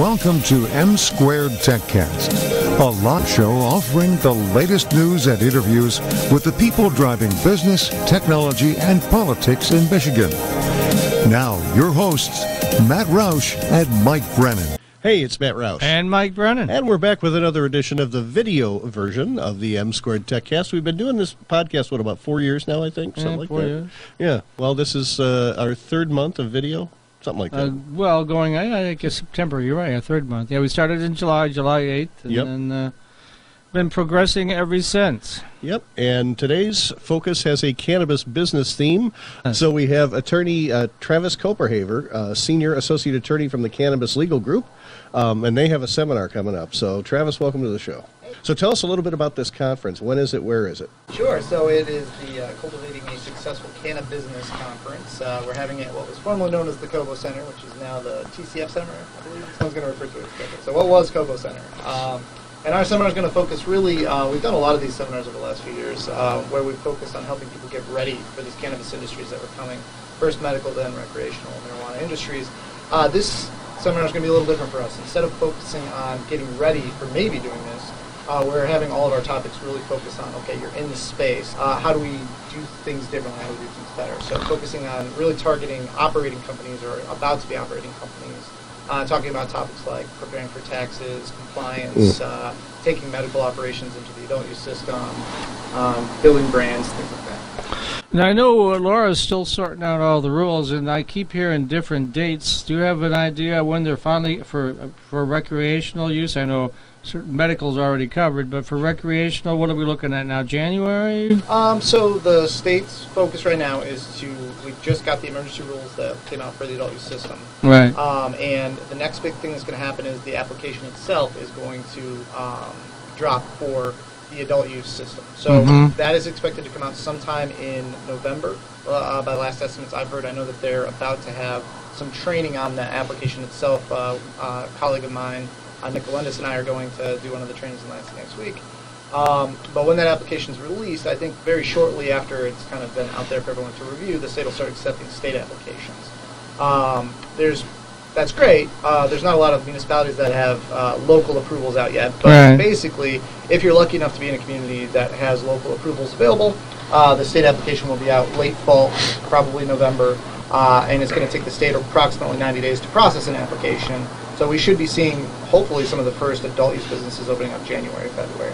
Welcome to M Squared TechCast, a live show offering the latest news and interviews with the people driving business, technology, and politics in Michigan. Now, your hosts, Matt Roush and Mike Brennan. Hey, it's Matt Roush. And Mike Brennan. And we're back with another edition of the video version of the M Squared TechCast. We've been doing this podcast, about 4 years now, I think? Something like 4 that. years. Yeah. Well, this is our third month of video, something like that. Well, going, I guess September, you're right, our third month. Yeah, we started in July 8th, and then been progressing ever since. Yep, and today's focus has a cannabis business theme. So we have attorney Travis Copenhaver, senior associate attorney from the Cannabis Legal Group, and they have a seminar coming up. So Travis, welcome to the show. So tell us a little bit about this conference. When is it? Where is it? Sure. So it is the Cultivating a Successful CannaBusiness Conference. We're having it at what was formerly known as the Cobo Center, which is now the TCF Center, I believe someone's going to refer to it as Cobo. So what was Cobo Center? And our seminar is going to focus really, we've done a lot of these seminars over the last few years, where we've focused on helping people get ready for these cannabis industries that were coming, first medical, then recreational marijuana industries. This seminar is going to be a little different for us. Instead of focusing on getting ready for maybe doing this, we're having all of our topics really focus on, okay, you're in the space, how do we do things differently, how do we do things better? So focusing on really targeting operating companies or about to be operating companies, talking about topics like preparing for taxes, compliance, taking medical operations into the adult use system, building brands, things like that. Now, I know Laura's still sorting out all the rules, and I keep hearing different dates. Do you have an idea when they're finally, for recreational use? I know certain medical's already covered, but for recreational, what are we looking at now, January? So the state's focus right now is we just got the emergency rules that came out for the adult use system. Right. And the next big thing that's going to happen is the application itself is going to drop for the adult use system. So that is expected to come out sometime in November. By the last estimates I've heard, I know that they're about to have some training on the application itself. A colleague of mine, Nick Galendis, and I are going to do one of the trainings in Lansing next week. But when that application is released, I think very shortly after it's kind of been out there for everyone to review, the state will start accepting state applications. That's great. There's not a lot of municipalities that have local approvals out yet, but basically, if you're lucky enough to be in a community that has local approvals available, the state application will be out late fall, probably November, and it's going to take the state approximately 90 days to process an application. So we should be seeing, hopefully, some of the first adult use businesses opening up January, February.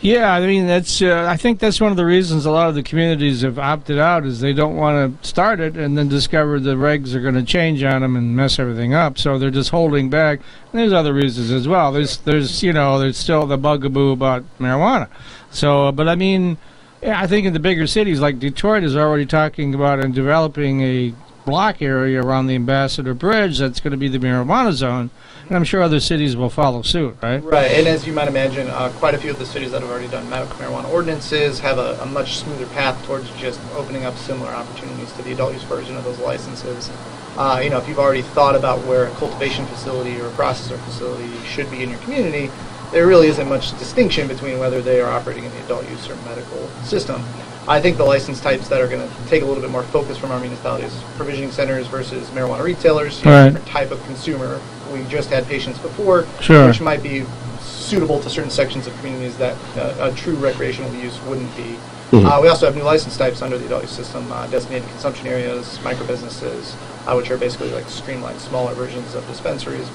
Yeah, I mean, that's. I think that's one of the reasons a lot of the communities have opted out is they don't want to start it and then discover the regs are going to change on them and mess everything up. So they're just holding back. And there's other reasons as well. There's still the bugaboo about marijuana. So, but I mean, I think in the bigger cities like Detroit is already talking about and developing a block area around the Ambassador Bridge that's going to be the marijuana zone, and I'm sure other cities will follow suit, right? Right, and as you might imagine, quite a few of the cities that have already done medical marijuana ordinances have a much smoother path towards just opening up similar opportunities to the adult use version of those licenses. If you've already thought about where a cultivation facility or a processor facility should be in your community, there really isn't much distinction between whether they are operating in the adult use or medical system. I think the license types that are going to take a little bit more focus from our municipalities, provisioning centers versus marijuana retailers, different type of consumer. We just had patients before, which might be suitable to certain sections of communities that a true recreational use wouldn't be. We also have new license types under the adult use system, designated consumption areas, micro-businesses, which are basically like streamlined, smaller versions of dispensaries,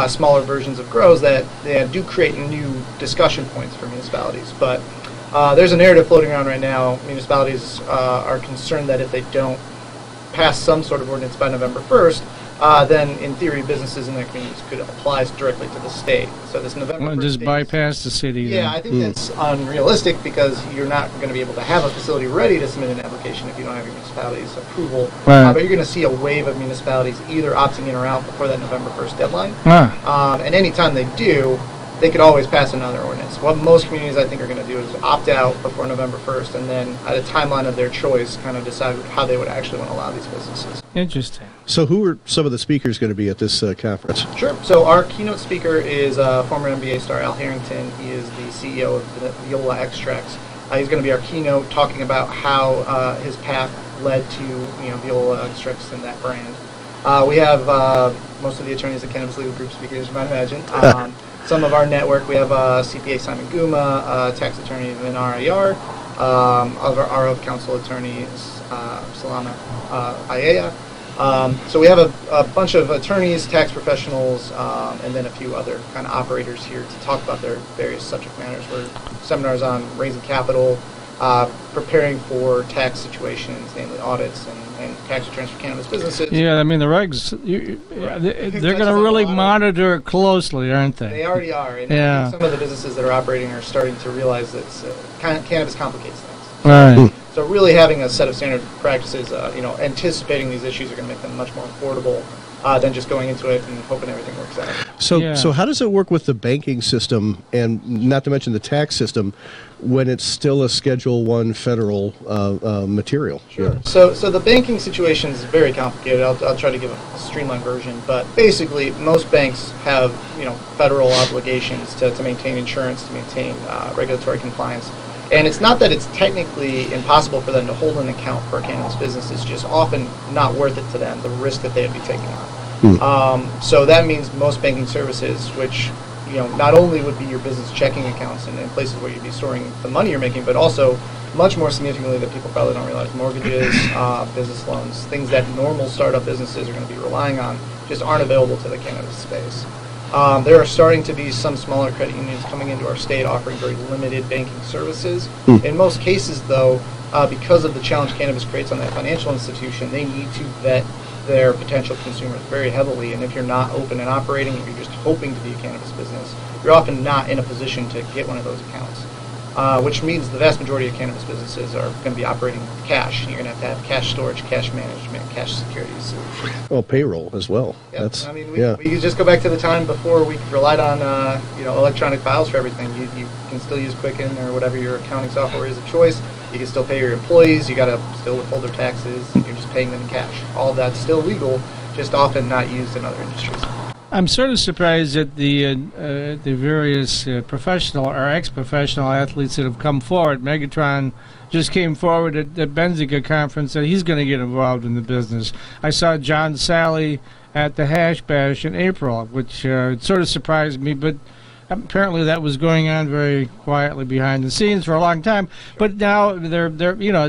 smaller versions of grows that do create new discussion points for municipalities. But there's a narrative floating around right now. Municipalities are concerned that if they don't pass some sort of ordinance by November 1st, then in theory businesses in their communities could apply directly to the state. So this November 1st just bypass the city. Yeah, I think that's unrealistic because you're not going to be able to have a facility ready to submit an application if you don't have your municipality's approval. But you're going to see a wave of municipalities either opting in or out before that November 1st deadline. And anytime they do, they could always pass another ordinance. What most communities, I think, are going to do is opt out before November 1st and then at a timeline of their choice kind of decide how they would actually want to allow these businesses. Interesting. So who are some of the speakers going to be at this conference? Sure. So our keynote speaker is former NBA star Al Harrington. He is the CEO of Viola Extracts. He's going to be our keynote talking about how his path led to Viola Extracts and that brand. We have most of the attorneys at Cannabis Legal Group speaking, as you might imagine. Some of our network, we have CPA Simon Guma, tax attorney Vinar Ayar, our of counsel attorney Salama Ayaya. So we have a bunch of attorneys, tax professionals, and then a few other kind of operators here to talk about their various subject matters. We're seminars on raising capital, preparing for tax situations, namely audits and tax returns for cannabis businesses. Yeah, I mean the regs, they're going to really monitor it closely, aren't they? They already are. And I think some of the businesses that are operating are starting to realize that cannabis complicates things. Right. So really having a set of standard practices, anticipating these issues are going to make them much more affordable than just going into it and hoping everything works out. So how does it work with the banking system, and not to mention the tax system, when it's still a Schedule I federal material? Sure. Yeah. So the banking situation is very complicated. I'll try to give a streamlined version, but basically most banks have federal obligations to maintain insurance, to maintain regulatory compliance. And it's not that it's technically impossible for them to hold an account for a cannabis business. It's just often not worth it to them, the risk that they would be taking on. So that means most banking services, which not only would be your business checking accounts and places where you'd be storing the money you're making, but also much more significantly that people probably don't realize, mortgages, business loans, things that normal startup businesses are going to be relying on, just aren't available to the cannabis space. There are starting to be some smaller credit unions coming into our state offering very limited banking services. In most cases, though, because of the challenge cannabis creates on that financial institution, they need to vet their potential consumers very heavily. And if you're not open and operating, if you're just hoping to be a cannabis business, you're often not in a position to get one of those accounts. Which means the vast majority of cannabis businesses are going to be operating with cash. You're going to have cash storage, cash management, cash securities. Well, payroll as well. Yep. We just go back to the time before we relied on electronic files for everything. You can still use Quicken or whatever your accounting software is of choice. You can still pay your employees. You got to still withhold their taxes. You're just paying them in cash. All of that's still legal, just often not used in other industries. I'm sort of surprised at the various professional or ex-professional athletes that have come forward. Megatron just came forward at the Benzica conference that he's going to get involved in the business. I saw John Sally at the Hash Bash in April, which sort of surprised me, but apparently that was going on very quietly behind the scenes for a long time. But now they're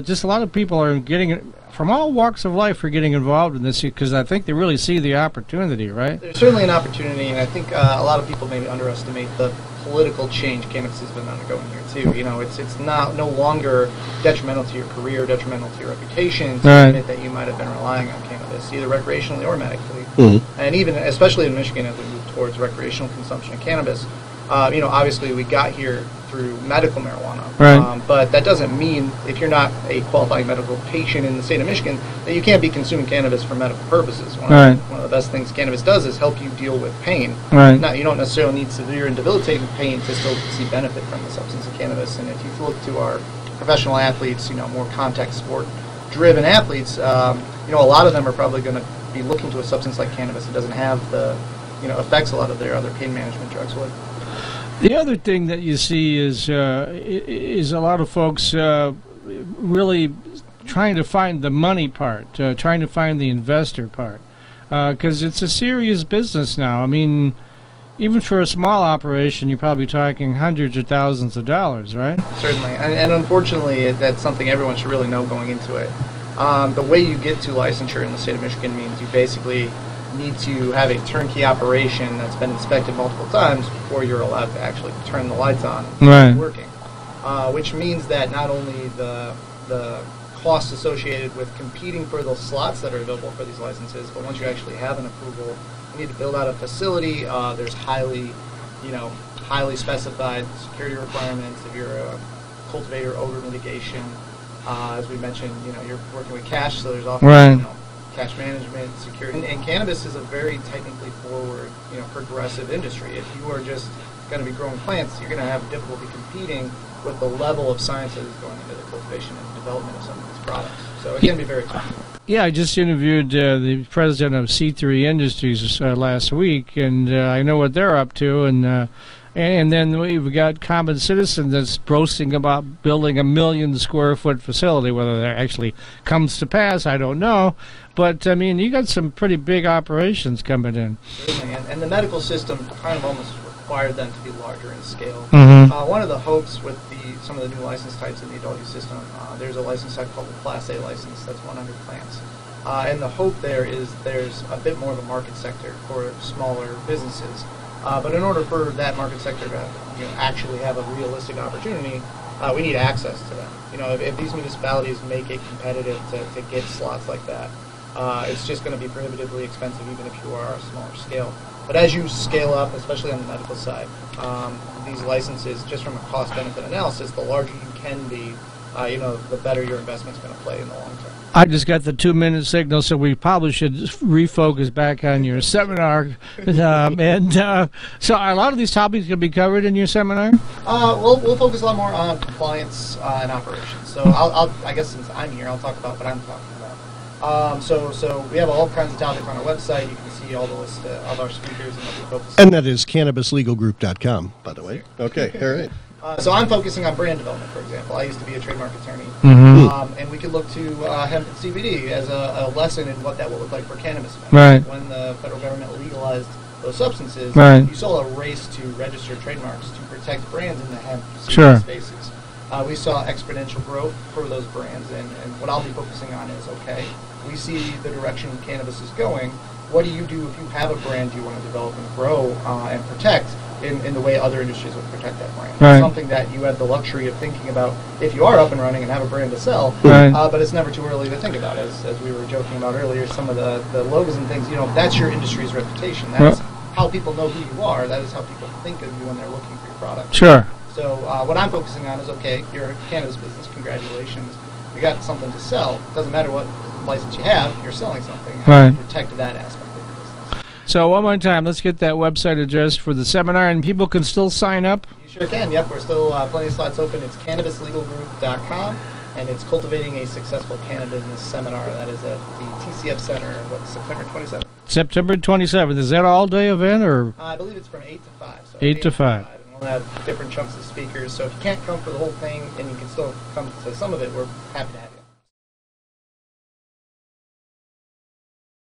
just a lot of people are getting it. From all walks of life are getting involved in this because I think they really see the opportunity, right? There's certainly an opportunity, and I think a lot of people maybe underestimate the political change cannabis has been undergoing here too. It's no longer detrimental to your career, detrimental to your reputation to admit that you might have been relying on cannabis, either recreationally or medically. And even, especially in Michigan, as we move towards recreational consumption of cannabis, obviously we got here through medical marijuana. Right. But that doesn't mean, if you're not a qualifying medical patient in the state of Michigan, that you can't be consuming cannabis for medical purposes. One of the best things cannabis does is help you deal with pain. Now, you don't necessarily need severe and debilitating pain to still see benefit from the substance of cannabis. And if you look to our professional athletes, more contact sport-driven athletes, a lot of them are probably going to be looking to a substance like cannabis. It doesn't have the effects a lot of their other pain management drugs would. The other thing that you see is a lot of folks really trying to find the money part, trying to find the investor part, because it's a serious business now. I mean, even for a small operation, you're probably talking hundreds of thousands of dollars, right? Certainly, and unfortunately, that's something everyone should really know going into it. The way you get to licensure in the state of Michigan means you basically need to have a turnkey operation that's been inspected multiple times before you're allowed to actually turn the lights on and working. Which means that not only the costs associated with competing for those slots that are available for these licenses, but once you actually have an approval, you need to build out a facility. There's highly specified security requirements. If you're a cultivator, odor mitigation, as we mentioned, you're working with cash, so there's often cash management, security, and cannabis is a very technically forward, progressive industry. If you are just going to be growing plants, you're going to have difficulty competing with the level of science that is going into the cultivation and development of some of these products. So it can be very tough. Yeah, I just interviewed the president of C3 Industries last week, and I know what they're up to, and And then we've got common citizen that's boasting about building a 1 million square foot facility. Whether that actually comes to pass, I don't know. But I mean, you got some pretty big operations coming in. Certainly, and the medical system kind of almost required them to be larger in scale. One of the hopes with some of the new license types in the adult use system, there's a license type called the Class A license. That's 100 plants. And the hope there is there's a bit more of a market sector for smaller businesses. But in order for that market sector to actually have a realistic opportunity, we need access to them. If these municipalities make it competitive to get slots like that, it's just going to be prohibitively expensive even if you are a smaller scale. But as you scale up, especially on the medical side, these licenses, just from a cost-benefit analysis, the larger you can be, the better your investment's going to play in the long term. I just got the 2-minute signal, so we probably should refocus back on your seminar. So are a lot of these topics going to be covered in your seminar? We'll focus a lot more on compliance and operations. So I guess since I'm here, I'll talk about what I'm talking about. So we have all kinds of topics on our website. You can see all the list of our speakers and what we focus on. And that is CannabisLegalGroup.com, by the way. Okay, all right. So I'm focusing on brand development, for example. I used to be a trademark attorney. And we could look to hemp and CBD as a lesson in what that will look like for cannabis. Right. When the federal government legalized those substances, right, you saw a race to register trademarks to protect brands in the hemp CBD sure, spaces. We saw exponential growth for those brands, and what I'll be focusing on is, okay, we see the direction cannabis is going. What do you do if you have a brand you want to develop and grow and protect in the way other industries would protect that brand? Right. It's something that you have the luxury of thinking about if you are up and running and have a brand to sell, right, but it's never too early to think about. As we were joking about earlier, some of the logos and things, that's your industry's reputation. That's how people know who you are. That is how people think of you when they're looking for your product. Sure. So what I'm focusing on is, okay, you're a cannabis business, congratulations. You got something to sell. It doesn't matter what license you have, you're selling something. How do you protect that aspect of the business? So one more time, let's get that website address for the seminar, and people can still sign up? You sure can, yep. We're still plenty of slots open. It's CannabisLegalGroup.com, and it's Cultivating a Successful CannaBusiness Seminar. That is at the TCF Center, September 27th. September 27th. Is that an all-day event, or? I believe it's from 8 to 5. So 8 to 5. We'll have different chunks of speakers, so if you can't come for the whole thing and you can still come to some of it, we're happy to have you.